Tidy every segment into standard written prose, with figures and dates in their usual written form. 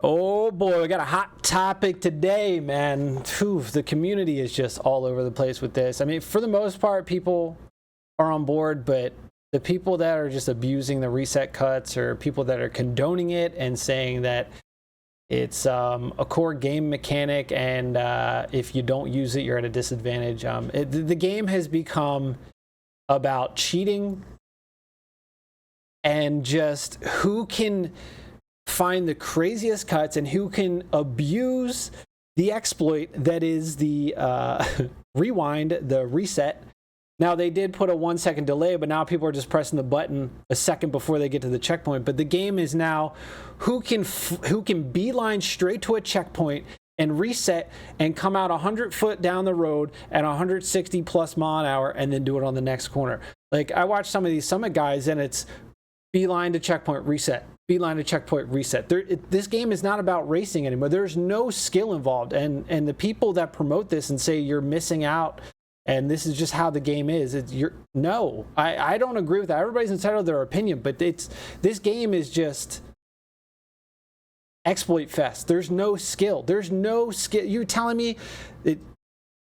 Oh boy, we got a hot topic today, man. Whew, the community is just all over the place with this. I mean, for the most part, people are on board, but the people that are just abusing the reset cuts, or people that are condoning it and saying that it's a core game mechanic, and if you don't use it, you're at a disadvantage. The game has become about cheating and just who can find the craziest cuts and who can abuse the exploit that is the rewind, the reset. Now, they did put a 1 second delay, but now people are just pressing the button a second before they get to the checkpoint. But the game is now who can beeline straight to a checkpoint and reset and come out 100 foot down the road at 160 plus mile an hour and then do it on the next corner. Like, I watch some of these summit guys and it's beeline to checkpoint, reset. Beeline to checkpoint, reset. This game is not about racing anymore. There's no skill involved. And the people that promote this and say you're missing out and this is just how the game is, no, I don't agree with that. Everybody's entitled to their opinion, but this game is just exploit fest. There's no skill. There's no skill. You're telling me that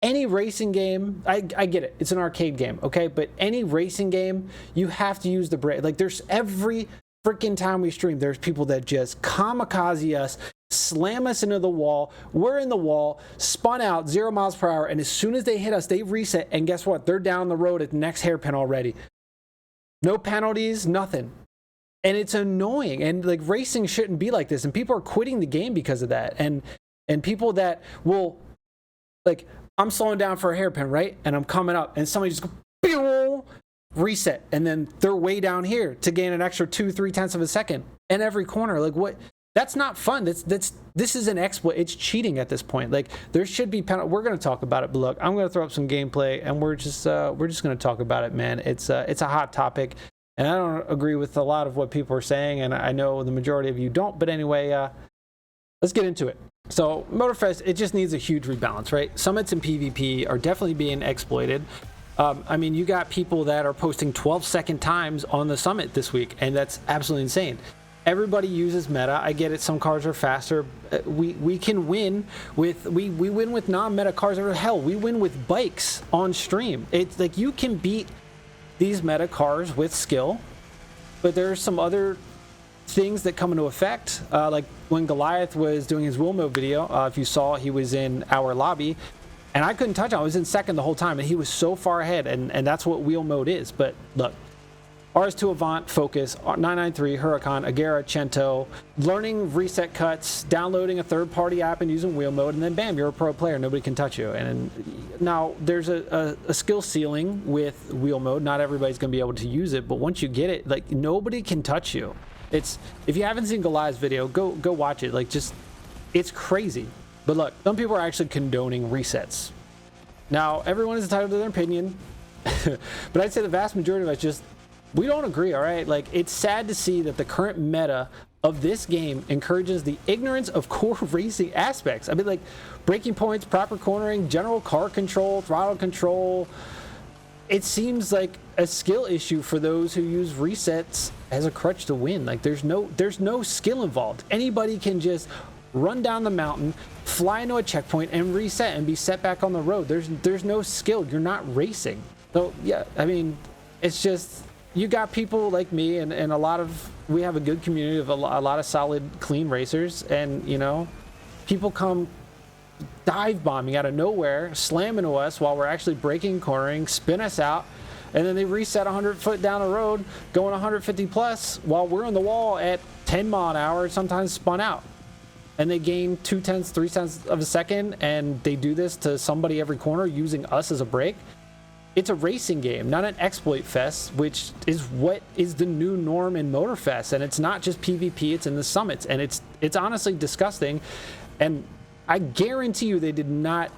any racing game, I get it, it's an arcade game, okay? But any racing game, you have to use the brake. Like, there's every freaking time we stream, there's people that just kamikaze us, slam us into the wall. We're in the wall, spun out 0 miles per hour, and as soon as they hit us, they reset, and guess what? They're down the road at the next hairpin already. No penalties, nothing. And it's annoying. And like, racing shouldn't be like this. And people are quitting the game because of that. And people that will, like, I'm slowing down for a hairpin, right? And I'm coming up, and somebody just go, reset, and then they're way down here to gain an extra 2-3 tenths of a second in every corner. Like, what? That's not fun. This is an exploit. It's cheating at this point. Like, there should be penalty. We're going to talk about it, but look, I'm going to throw up some gameplay, and we're just going to talk about it, man. It's a hot topic, and I don't agree with a lot of what people are saying, and I know the majority of you don't. But anyway, let's get into it. So Motorfest, it just needs a huge rebalance, right? Summits and PvP are definitely being exploited. I mean, you got people that are posting 12-second times on the summit this week, and that's absolutely insane. Everybody uses meta. I get it. Some cars are faster. We can win with we win with non-meta cars. Or hell, we win with bikes on stream. It's like, you can beat these meta cars with skill, but there's some other things that come into effect. Like when Goliath was doing his wheel mode video, if you saw, he was in our lobby, and I couldn't touch him. I was in second the whole time, and he was so far ahead, and that's what wheel mode is. But look, RS2 Avant, Focus, 993, Huracan, Agera, Cento, learning reset cuts, downloading a third-party app and using wheel mode, and then bam, you're a pro player. Nobody can touch you. And now there's a skill ceiling with wheel mode. Not everybody's going to be able to use it, but once you get it, like, nobody can touch you. If you haven't seen Goliath's video, go watch it. Like, just, it's crazy. But look, some people are actually condoning resets. Now, everyone is entitled to their opinion, but I'd say the vast majority of us just, we don't agree, all right? Like, it's sad to see that the current meta of this game encourages the ignorance of core racing aspects. I mean, like, braking points, proper cornering, general car control, throttle control. It seems like a skill issue for those who use resets as a crutch to win. Like, there's no skill involved. Anybody can just run down the mountain, fly into a checkpoint, and reset and be set back on the road. There's no skill. You're not racing. So, yeah, I mean, it's just, you got people like me and we have a good community of a lot of solid, clean racers, and, you know, people come dive bombing out of nowhere, slam into us while we're actually braking, cornering, spin us out, and then they reset 100 foot down the road, going 150 plus while we're on the wall at 10 mile an hour, sometimes spun out. And they gain 2 tenths, 3 tenths of a second, and they do this to somebody every corner using us as a brake. It's a racing game, not an exploit fest, which is what is the new norm in Motorfest. And it's not just PvP, it's in the summits. And it's honestly disgusting. And I guarantee you they did not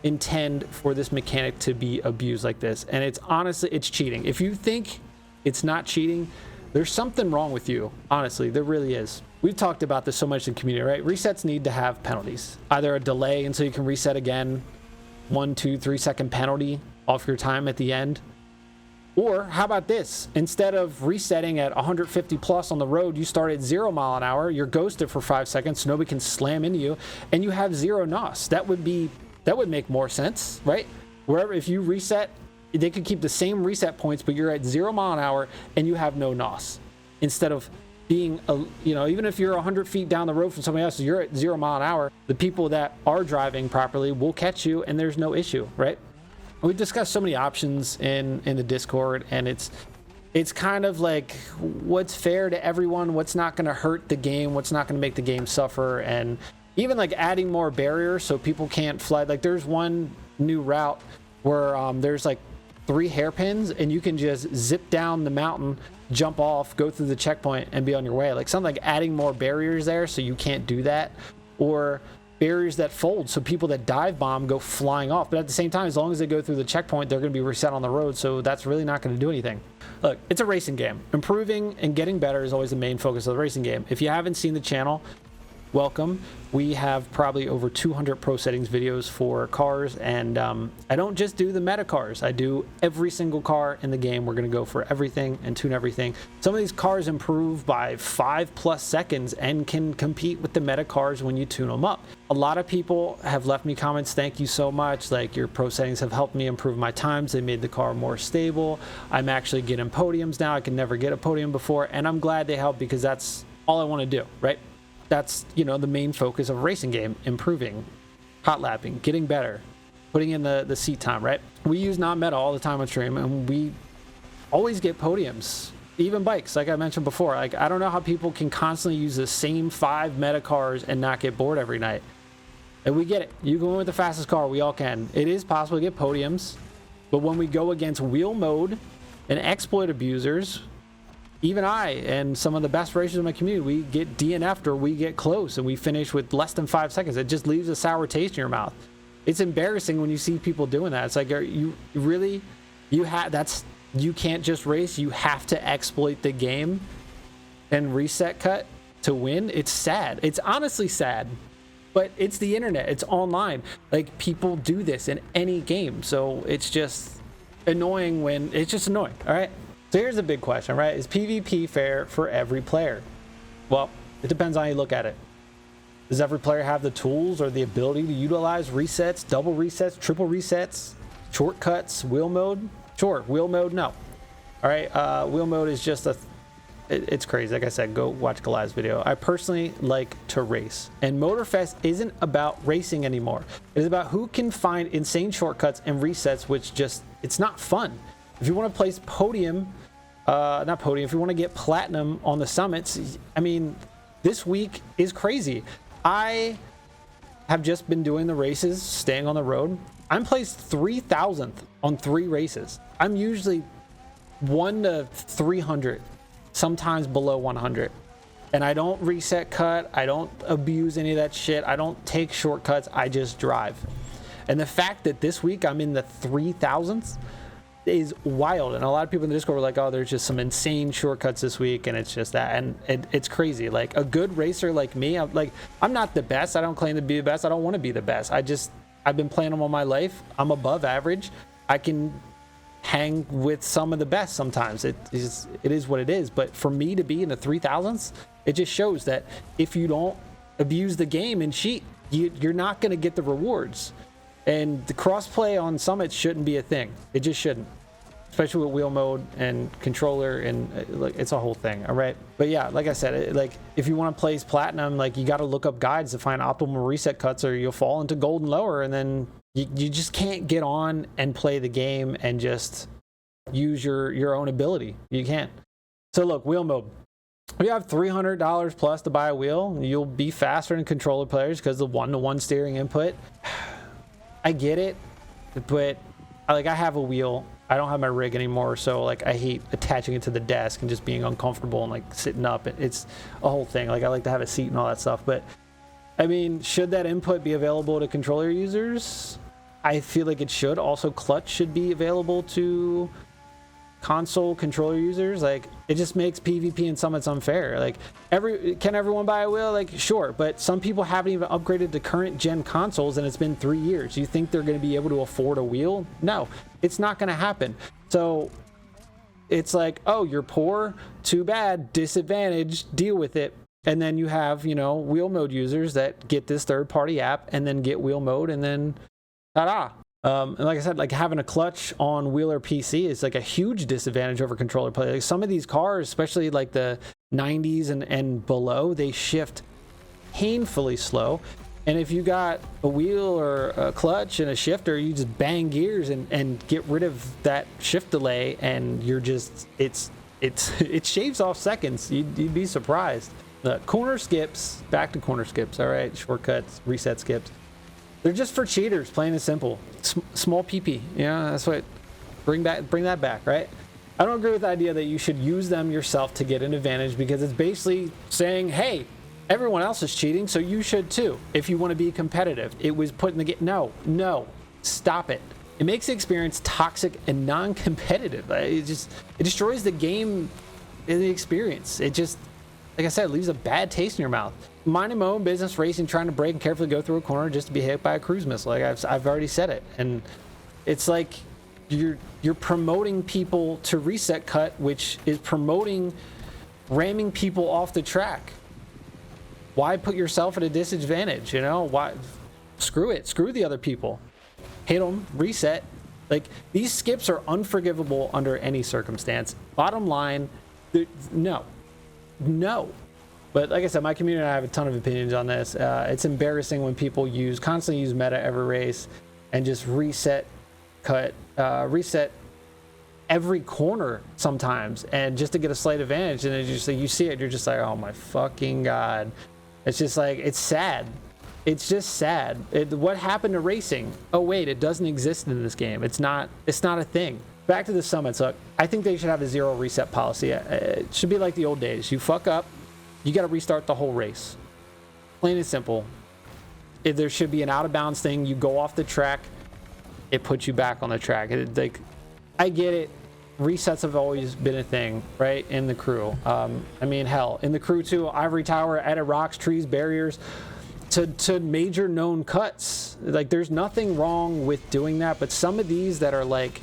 intend for this mechanic to be abused like this. And it's honestly, it's cheating. If you think it's not cheating, there's something wrong with you. Honestly, there really is. We've talked about this so much in the community, right? Resets need to have penalties. Either a delay until you can reset again, 1, 2, 3 second penalty off your time at the end, Or how about this? Instead of resetting at 150 plus on the road, you start at 0 mile an hour, you're ghosted for 5 seconds so nobody can slam into you, and you have 0 NOS. That would make more sense, right? Wherever, if you reset, they could keep the same reset points, but you're at 0 mile an hour and you have no NOS. Instead of being, even if you're 100 feet down the road from somebody else, you're at 0 mile an hour, the people that are driving properly will catch you and there's no issue, right? We discussed so many options in the Discord, and it's kind of like what's fair to everyone, what's not going to hurt the game, what's not going to make the game suffer, and even like adding more barriers so people can't fly. Like there's one new route where there's like 3 hairpins and you can just zip down the mountain, jump off, go through the checkpoint, and be on your way. Like something like adding more barriers there so you can't do that, or barriers that fold so people that dive bomb go flying off. But at the same time, as long as they go through the checkpoint, they're going to be reset on the road, so that's really not going to do anything. Look, it's a racing game. Improving and getting better is always the main focus of the racing game. If you haven't seen the channel, welcome. We have probably over 200 pro settings videos for cars, and I don't just do the meta cars. I do every single car in the game. We're going to go for everything and tune everything. Some of these cars improve by 5+ seconds and can compete with the meta cars when you tune them up. A lot of people have left me comments, thank you so much, like your pro settings have helped me improve my times, they made the car more stable, I'm actually getting podiums now, I could never get a podium before, and I'm glad they helped because that's all I want to do, right? That's, the main focus of a racing game, improving, hot lapping, getting better, putting in the seat time, right? We use non-meta all the time on stream, and we always get podiums, even bikes, like I mentioned before. Like, I don't know how people can constantly use the same 5 meta cars and not get bored every night. And we get it. You go in with the fastest car, we all can. It is possible to get podiums, but when we go against wheel mode and exploit abusers, even I and some of the best racers in my community, we get DNF'd or we get close and we finish with less than 5 seconds. It just leaves a sour taste in your mouth. It's embarrassing when you see people doing that. It's like, you can't just race. You have to exploit the game and reset cut to win. It's sad. It's honestly sad, but it's the internet. It's online. Like, people do this in any game. So it's just annoying all right? So here's the big question, right? Is PvP fair for every player? Well, it depends on how you look at it. Does every player have the tools or the ability to utilize resets, double resets, triple resets, shortcuts, wheel mode? Sure, wheel mode, no. All right, wheel mode is just it's crazy. Like I said, go watch Goliath's video. I personally like to race. And Motorfest isn't about racing anymore. It is about who can find insane shortcuts and resets, which it's not fun. If you want to place if you want to get platinum on the summits, I mean, this week is crazy. I have just been doing the races, staying on the road. I'm placed 3,000th on 3 races. I'm usually 1 to 300, sometimes below 100. And I don't reset cut. I don't abuse any of that shit. I don't take shortcuts. I just drive. And the fact that this week I'm in the 3,000th is wild. And a lot of people in the Discord were like, oh, there's just some insane shortcuts this week, and it's just that, and it's crazy. Like, a good racer like me, I'm not the best. I don't claim to be the best. I don't want to be the best. I've been playing them all my life. I'm above average. I can hang with some of the best sometimes. It is what it is. But for me to be in the 3,000s, it just shows that if you don't abuse the game and cheat, you're not going to get the rewards. And the crossplay on summits shouldn't be a thing. It just shouldn't. Especially with wheel mode and controller, and it's a whole thing. All right, but yeah, like I said, if you want to place platinum, you got to look up guides to find optimal reset cuts, or you'll fall into gold and lower, and then you just can't get on and play the game and just use your own ability. You can't. So look, wheel mode. If you have $300 plus to buy a wheel, you'll be faster than controller players because of the 1-to-1 steering input. I get it, but I have a wheel. I don't have my rig anymore, so I hate attaching it to the desk and just being uncomfortable and sitting up. It's a whole thing. I like to have a seat and all that stuff. But I mean, should that input be available to controller users? I feel like it should. Also, clutch should be available to console controller users. It just makes PvP and summits unfair. Can everyone buy a wheel? Sure, but some people haven't even upgraded to current gen consoles and it's been 3 years. You think they're going to be able to afford a wheel? No, it's not going to happen. So it's like, oh, you're poor, too bad, disadvantage, deal with it. And then you have, you know, wheel mode users that get this third-party app and then get wheel mode, and then ta-da. And like I said, like having a clutch on wheel or PC is like a huge disadvantage over controller play. Like some of these cars, especially like the 90s and below, they shift painfully slow. And if you got a wheel or a clutch and a shifter, you just bang gears and get rid of that shift delay, and you're just it shaves off seconds. You'd be surprised. The corner skips, back to corner skips. All right, shortcuts, reset skips. They're just for cheaters, plain and simple. Small PP, yeah, that's what. Bring that back, right? I don't agree with the idea that you should use them yourself to get an advantage, because it's basically saying, hey, everyone else is cheating, so you should too, if you want to be competitive. It was put in the game. No, stop it. It makes the experience toxic and non-competitive. It destroys the game and the experience. It just, like I said, leaves a bad taste in your mouth. Minding my own business, racing, trying to brake and carefully go through a corner just to be hit by a cruise missile. Like I've already said it, and it's like you're promoting people to reset cut, which is promoting ramming people off the track. Why put yourself at a disadvantage? You know, why? Screw it. Screw the other people. Hit them, reset. Like, these skips are unforgivable under any circumstance. Bottom line, no. But like I said, my community and I have a ton of opinions on this. It's embarrassing when people constantly use meta every race and just reset every corner sometimes, and just to get a slight advantage. And it's just like, you see it, you're just like, oh my fucking God. It's just like, it's sad. It's just sad. What happened to racing? Oh wait, it doesn't exist in this game. It's not a thing. Back to the summits. Look, I think they should have a 0 reset policy. It should be like the old days. You fuck up, you got to restart the whole race. Plain and simple. There should be an out of bounds thing. You go off the track, it puts you back on the track. Like, I get it. Resets have always been a thing, right? In the crew. I mean, hell, in the crew too. Ivory Tower, added rocks, trees, barriers to major known cuts. Like, there's nothing wrong with doing that, but some of these that are like,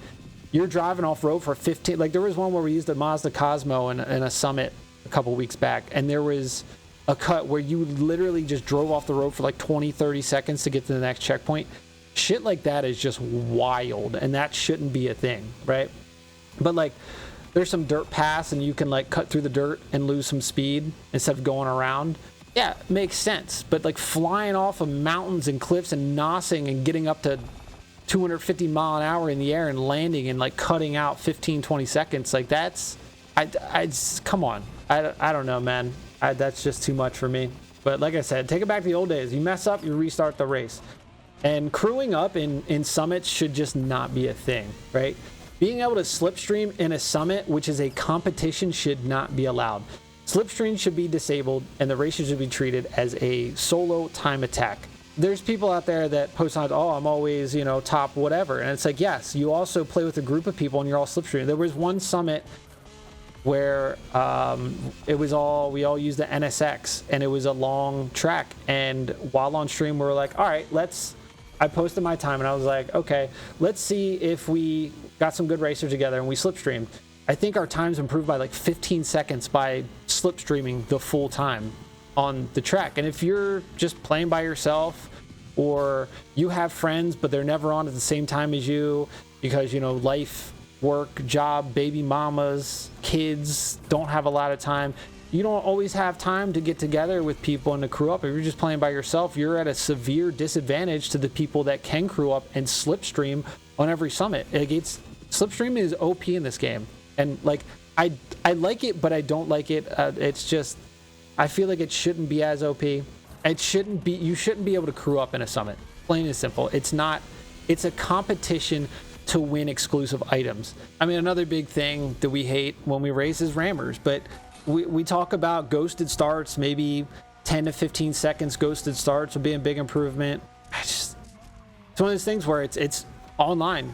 you're driving off road for 15. Like, there was one where we used the Mazda Cosmo in a summit a couple weeks back, and there was a cut where you literally just drove off the road for like 20-30 seconds to get to the next checkpoint. Shit like that is just wild, and that shouldn't be a thing, right? But like, there's some dirt paths and you can like cut through the dirt and lose some speed instead of going around. Yeah, it makes sense. But like, flying off of mountains and cliffs and nossing and getting up to 250 mile an hour in the air and landing and like cutting out 15-20 seconds, like, that's, I just, come on. I don't know, man. That's just too much for me. But like I said, take it back to the old days. You mess up, you restart the race. And crewing up in summits should just not be a thing, right? Being able to slipstream in a summit, which is a competition, should not be allowed. Slipstream should be disabled, and the races should be treated as a solo time attack. There's people out there that post on, oh, I'm always, top whatever. And it's like, yes, you also play with a group of people and you're all slipstream. There was one summit where we all used the NSX, and it was a long track. And while on stream, we were like, all right, I posted my time and I was like, okay, let's see if we got some good racers together, and we slipstreamed. I think our times improved by like 15 seconds by slipstreaming the full time on the track. And if you're just playing by yourself, or you have friends but they're never on at the same time as you because, life, work, job, baby mamas, kids don't have a lot of time, you don't always have time to get together with people and to crew up. If you're just playing by yourself, you're at a severe disadvantage to the people that can crew up and slipstream on every summit. Slipstream is OP in this game, and like, I like it, but I don't like it. It's just, I feel like it shouldn't be as OP. You shouldn't be able to crew up in a summit. Plain and simple. It's a competition to win exclusive items. I mean, another big thing that we hate when we race is rammers, but we talk about ghosted starts, maybe 10 to 15 seconds ghosted starts would be a big improvement. It's one of those things where it's online.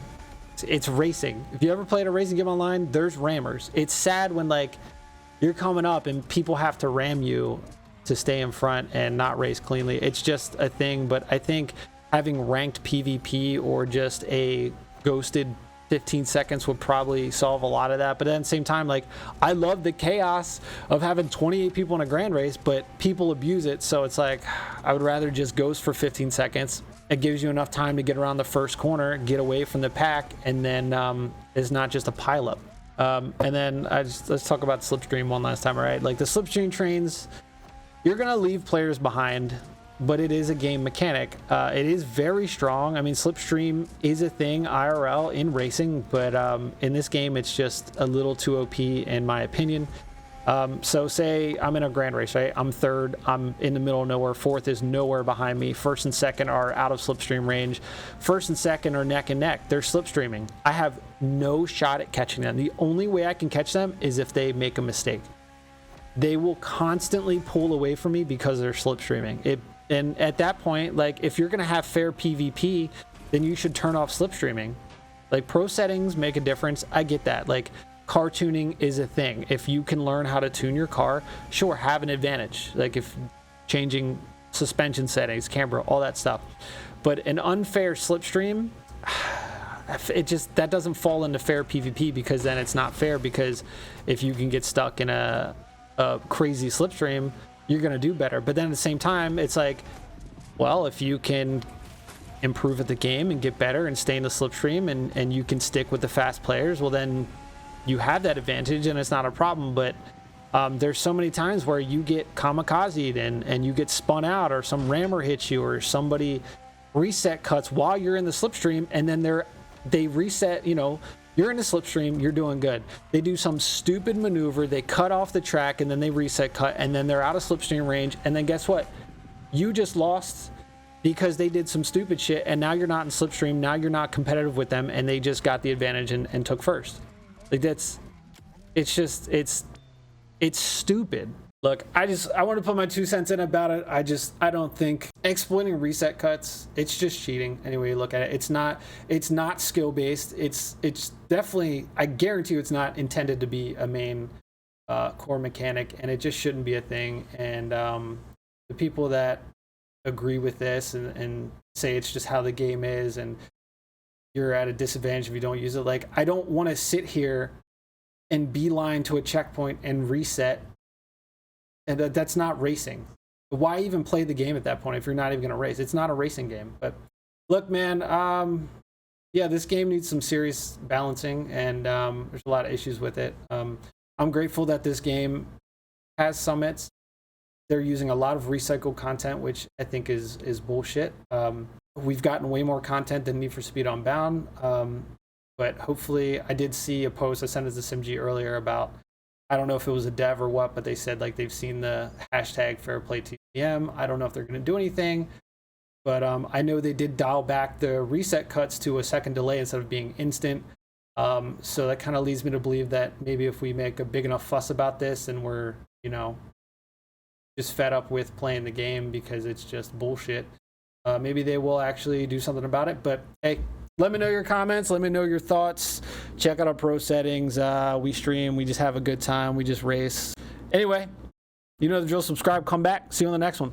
It's racing. If you ever played a racing game online, there's rammers. It's sad when like you're coming up and people have to ram you to stay in front and not race cleanly. It's just a thing. But I think having ranked PvP or just a ghosted 15 seconds would probably solve a lot of that. But at the same time, like, I love the chaos of having 28 people in a grand race, but people abuse it. So it's like, I would rather just ghost for 15 seconds. It gives you enough time to get around the first corner, get away from the pack, and then it's not just a pileup. And then let's talk about slipstream one last time, all right? Like, the slipstream trains, you're gonna leave players behind, but it is a game mechanic. It is very strong. I mean, slipstream is a thing IRL in racing, but in this game, it's just a little too OP in my opinion. So say I'm in a grand race, right? I'm third, I'm in the middle of nowhere, fourth is nowhere behind me, first and second are out of slipstream range, first and second are neck and neck, they're slipstreaming. I have no shot at catching them. The only way I can catch them is if they make a mistake. They will constantly pull away from me because they're slipstreaming. And at that point, like, if you're gonna have fair PvP, then you should turn off slipstreaming. Like, pro settings make a difference, I get that. Like, car tuning is a thing. If you can learn how to tune your car, sure, have an advantage. Like, if changing suspension settings, camber, all that stuff. But an unfair slipstream, that doesn't fall into fair PvP, because then it's not fair, because if you can get stuck in a crazy slipstream, you're gonna do better. But then at the same time, it's like, well, if you can improve at the game and get better and stay in the slipstream, and you can stick with the fast players, well, then you have that advantage and it's not a problem. But there's so many times where you get kamikazed and you get spun out, or some rammer hits you, or somebody reset cuts while you're in the slipstream, and then they reset, you know, you're in the slipstream, you're doing good. They do some stupid maneuver, they cut off the track, and then they reset cut, and then they're out of slipstream range, and then guess what? You just lost because they did some stupid shit, and now you're not in slipstream, now you're not competitive with them, and they just got the advantage and took first. Like, it's stupid. Look, I want to put my 2 cents in about it. I don't think exploiting reset cuts, it's just cheating. Anyway, you look at it, it's not skill based. It's definitely, I guarantee you, it's not intended to be a main core mechanic, and it just shouldn't be a thing. And the people that agree with this and say it's just how the game is, and you're at a disadvantage if you don't use it. Like, I don't want to sit here and beeline to a checkpoint and reset. And that's not racing. Why even play the game at that point if you're not even going to race? It's not a racing game. But look, man, yeah, this game needs some serious balancing, and there's a lot of issues with it. I'm grateful that this game has summits. They're using a lot of recycled content, which I think is bullshit. We've gotten way more content than Need for Speed Unbound, but hopefully, I did see a post, I sent it to Simgii earlier, about, I don't know if it was a dev or what, but they said, like, they've seen the hashtag FairPlayTPM. I don't know if they're going to do anything, but I know they did dial back the reset cuts to a second delay instead of being instant. So that kind of leads me to believe that maybe if we make a big enough fuss about this, and we're, you know, just fed up with playing the game because it's just bullshit, maybe they will actually do something about it. But hey, let me know your comments. Let me know your thoughts. Check out our pro settings. We stream. We just have a good time. We just race. Anyway, you know the drill. Subscribe. Come back. See you on the next one.